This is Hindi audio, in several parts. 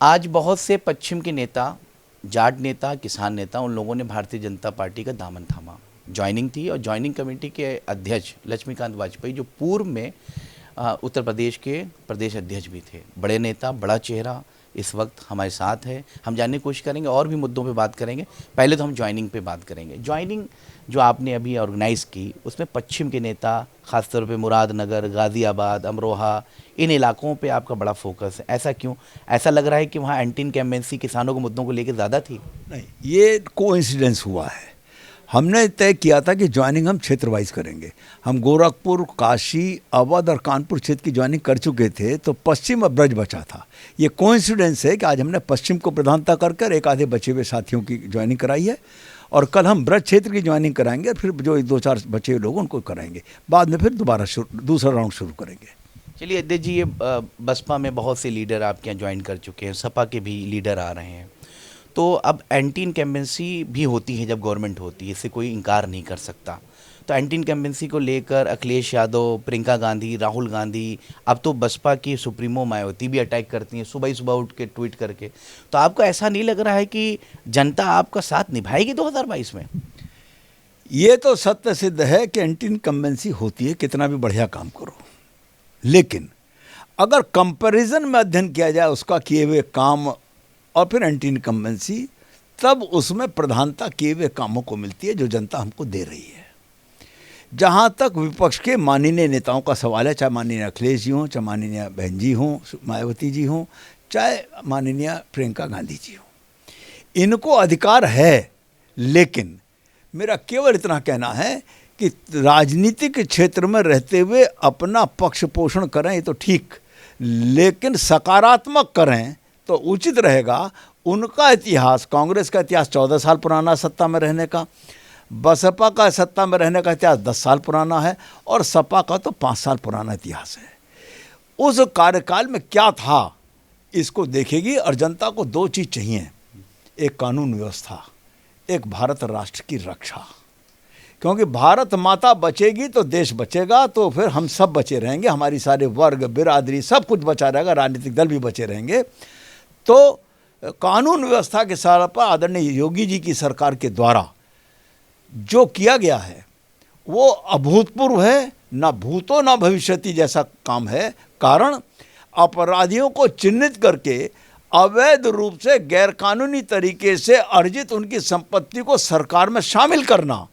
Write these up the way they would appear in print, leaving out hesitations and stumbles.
आज बहुत से पश्चिम के नेता, जाट नेता, किसान नेता, उन लोगों ने भारतीय जनता पार्टी का दामन थामा। ज्वाइनिंग थी और ज्वाइनिंग कमेटी के अध्यक्ष लक्ष्मीकांत वाजपेयी, जो पूर्व में उत्तर प्रदेश के प्रदेश अध्यक्ष भी थे, बड़े नेता, बड़ा चेहरा, इस वक्त हमारे साथ है। हम जानने की कोशिश करेंगे और भी मुद्दों पे बात करेंगे। पहले तो हम ज्वाइनिंग पे बात करेंगे। ज्वाइनिंग जो आपने अभी ऑर्गेनाइज़ की, उसमें पश्चिम के नेता, खासतौर पे मुरादनगर, गाज़ियाबाद, अमरोहा, इन इलाकों पे आपका बड़ा फोकस है। ऐसा क्यों? ऐसा लग रहा है कि वहाँ एंटी इनकम्बेंसी किसानों के मुद्दों को लेकर ज़्यादा थी? नहीं, ये कोइंसिडेंस हुआ है। हमने तय किया था कि ज्वाइनिंग हम क्षेत्र वाइज करेंगे। हम गोरखपुर, काशी, अवध और कानपुर क्षेत्र की ज्वाइनिंग कर चुके थे, तो पश्चिम और ब्रज बचा था। ये कोइंसिडेंस है कि आज हमने पश्चिम को प्रधानता कर एक आधे बचे हुए साथियों की ज्वाइनिंग कराई है, और कल हम ब्रज क्षेत्र की ज्वाइनिंग कराएंगे, और फिर जो 2-4 बचे हुए लोग उनको कराएंगे। बाद में फिर दोबारा दूसरा राउंड शुरू करेंगे। चलिए अध्यक्ष जी, ये बसपा में बहुत से लीडर आपके यहाँ ज्वाइन कर चुके हैं, सपा के भी लीडर आ रहे हैं, तो अब एंटी इनकम्बेंसी भी होती है जब गवर्नमेंट होती है, इससे कोई इनकार नहीं कर सकता। तो एंटी इनकम्बेंसी को लेकर अखिलेश यादव, प्रियंका गांधी, राहुल गांधी, अब तो बसपा की सुप्रीमो मायावती भी अटैक करती हैं सुबह सुबह उठ के ट्वीट करके। तो आपको ऐसा नहीं लग रहा है कि जनता आपका साथ निभाएगी 2022 में? ये तो सत्य सिद्ध है कि एंटी इनकम्बेंसी होती है, कितना भी बढ़िया काम करो, लेकिन अगर कंपैरिजन में अध्ययन किया जाए उसका किए हुए काम और फिर एंटी इनकम्बेंसी, तब उसमें प्रधानता किए हुए कामों को मिलती है जो जनता हमको दे रही है। जहाँ तक विपक्ष के माननीय नेताओं का सवाल है, चाहे माननीय अखिलेश जी हों, चाहे माननीय बहन जी हों, मायावती जी हों, चाहे माननीय प्रियंका गांधी जी हों, इनको अधिकार है, लेकिन मेरा केवल इतना कहना है कि राजनीतिक क्षेत्र में रहते हुए अपना पक्ष पोषण करें, ये तो ठीक, लेकिन सकारात्मक करें तो उचित रहेगा। उनका इतिहास, कांग्रेस का इतिहास 14 साल पुराना सत्ता में रहने का, बसपा का सत्ता में रहने का इतिहास 10 साल पुराना है, और सपा का तो 5 साल पुराना इतिहास है। उस कार्यकाल में क्या था इसको देखेगी, और जनता को 2 चीज़ चाहिए, एक कानून व्यवस्था, एक भारत राष्ट्र की रक्षा। क्योंकि भारत माता बचेगी तो देश बचेगा, तो फिर हम सब बचे रहेंगे, हमारी सारे वर्ग, बिरादरी, सब कुछ बचा रहेगा, राजनीतिक दल भी बचे रहेंगे। तो कानून व्यवस्था के साथ पर आदरणीय योगी जी की सरकार के द्वारा जो किया गया है वो अभूतपूर्व है, ना भूतो ना भविष्यति जैसा काम है। कारण अपराधियों को चिन्हित करके अवैध रूप से गैरकानूनी तरीके से अर्जित उनकी संपत्ति को सरकार में शामिल करना,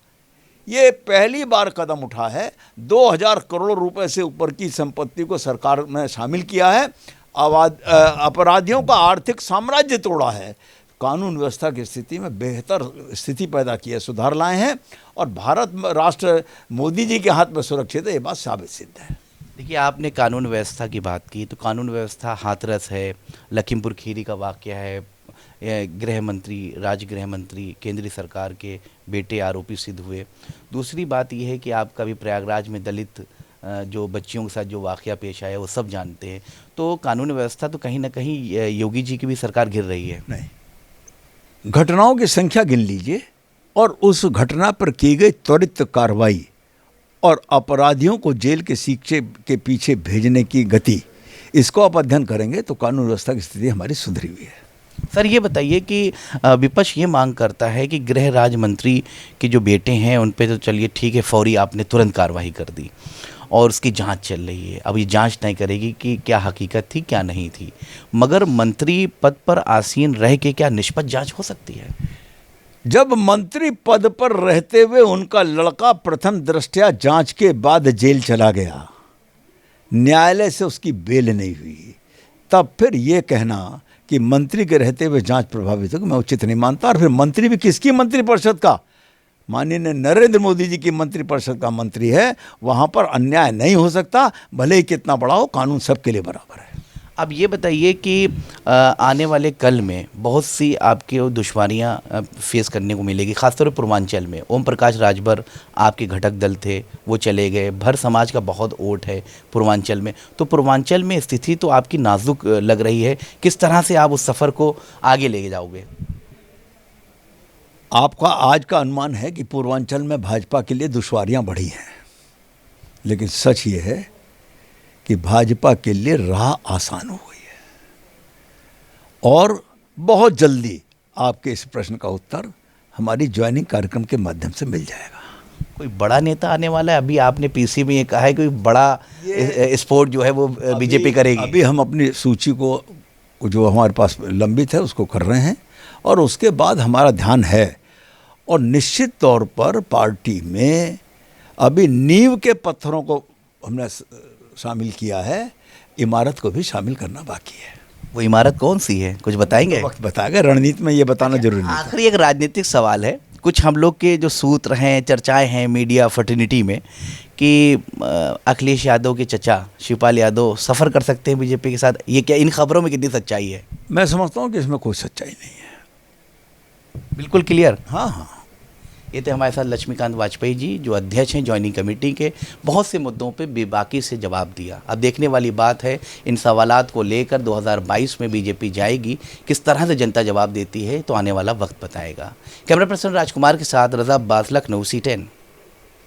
ये पहली बार कदम उठा है। 2000 करोड़ रुपए से ऊपर की संपत्ति को सरकार में शामिल किया है, अपराधियों का आर्थिक साम्राज्य तोड़ा है, कानून व्यवस्था की स्थिति में बेहतर स्थिति पैदा की है, सुधार लाए हैं, और भारत राष्ट्र मोदी जी के हाथ में सुरक्षित है, ये बात साबित सिद्ध है। देखिए, आपने कानून व्यवस्था की बात की, तो कानून व्यवस्था हाथरस है, लखीमपुर खीरी का वाकया है, गृह मंत्री, राज्य गृह मंत्री केंद्रीय सरकार के बेटे आरोपी सिद्ध हुए। दूसरी बात यह है कि आपका भी प्रयागराज में दलित जो बच्चियों के साथ जो वाकया पेश आया वो सब जानते हैं। तो कानून व्यवस्था तो कहीं ना कहीं योगी जी की भी सरकार गिर रही है। नहीं, घटनाओं की संख्या गिन लीजिए, और उस घटना पर की गई त्वरित कार्रवाई और अपराधियों को जेल के सीखे के पीछे भेजने की गति, इसको आप अध्ययन करेंगे तो कानून व्यवस्था की स्थिति हमारी सुधरी हुई है। सर, ये बताइए कि विपक्ष ये मांग करता है कि गृह राज्य मंत्री के जो बेटे हैं उन पे तो चलिए ठीक है, फौरी आपने तुरंत कार्रवाई कर दी और उसकी जांच चल रही है। अब ये जांच तय करेगी कि क्या हकीकत थी, क्या नहीं थी, मगर मंत्री पद पर आसीन रह के क्या निष्पक्ष जांच हो सकती है? जब मंत्री पद पर रहते हुए उनका लड़का प्रथम दृष्टया जांच के बाद जेल चला गया, न्यायालय से उसकी बेल नहीं हुई, तब फिर ये कहना कि मंत्री के रहते हुए जांच प्रभावित होगी, मैं उचित नहीं मानता। और फिर मंत्री भी किसकी मंत्रिपरिषद का, माननीय नरेंद्र मोदी जी की मंत्रिपरिषद का मंत्री है, वहाँ पर अन्याय नहीं हो सकता, भले ही कितना बड़ा हो, कानून सबके लिए बराबर है। अब ये बताइए कि आने वाले कल में बहुत सी आपकी दुश्वारियाँ फेस करने को मिलेगी, खासतौर पर पूर्वांचल में। ओम प्रकाश राजभर आपके घटक दल थे, वो चले गए, भर समाज का बहुत वोट है पूर्वांचल में, तो पूर्वांचल में स्थिति तो आपकी नाजुक लग रही है। किस तरह से आप उस सफ़र को आगे लेके जाओगे? आपका आज का अनुमान है कि पूर्वांचल में भाजपा के लिए दुश्वारियां बढ़ी हैं, लेकिन सच ये है कि भाजपा के लिए राह आसान हो गई है, और बहुत जल्दी आपके इस प्रश्न का उत्तर हमारी ज्वाइनिंग कार्यक्रम के माध्यम से मिल जाएगा। कोई बड़ा नेता आने वाला है? अभी आपने पीसी में ये कहा है कि बड़ा स्पोर्ट जो है वो बीजेपी करेगी। अभी हम अपनी सूची को जो हमारे पास लंबित है उसको कर रहे हैं और उसके बाद हमारा ध्यान है, और निश्चित तौर पर पार्टी में अभी नींव के पत्थरों को हमने शामिल किया है, इमारत को भी शामिल करना बाकी है। वो इमारत कौन सी है, कुछ बताएंगे? वक्त बताएगा, रणनीति में ये बताना जरूरी नहीं। आखिरी एक राजनीतिक सवाल है, कुछ हम लोग के जो सूत्र हैं, चर्चाएं हैं मीडिया फर्टिनिटी में कि अखिलेश यादव के चचा शिवपाल यादव सफ़र कर सकते हैं बीजेपी के साथ, ये क्या इन खबरों में कितनी सच्चाई है? मैं समझता हूँ कि इसमें कोई सच्चाई नहीं है। बिल्कुल क्लियर। हाँ हाँ, ये थे हमारे साथ लक्ष्मीकांत वाजपेयी जी, जो अध्यक्ष हैं ज्वाइनिंग कमेटी के। बहुत से मुद्दों पे बेबाकी से जवाब दिया। अब देखने वाली बात है इन सवालात को लेकर 2022 में बीजेपी जाएगी, किस तरह से जनता जवाब देती है तो आने वाला वक्त बताएगा। कैमरा पर्सन राजकुमार के साथ रज़ा अब्बास, लखनऊ, C10।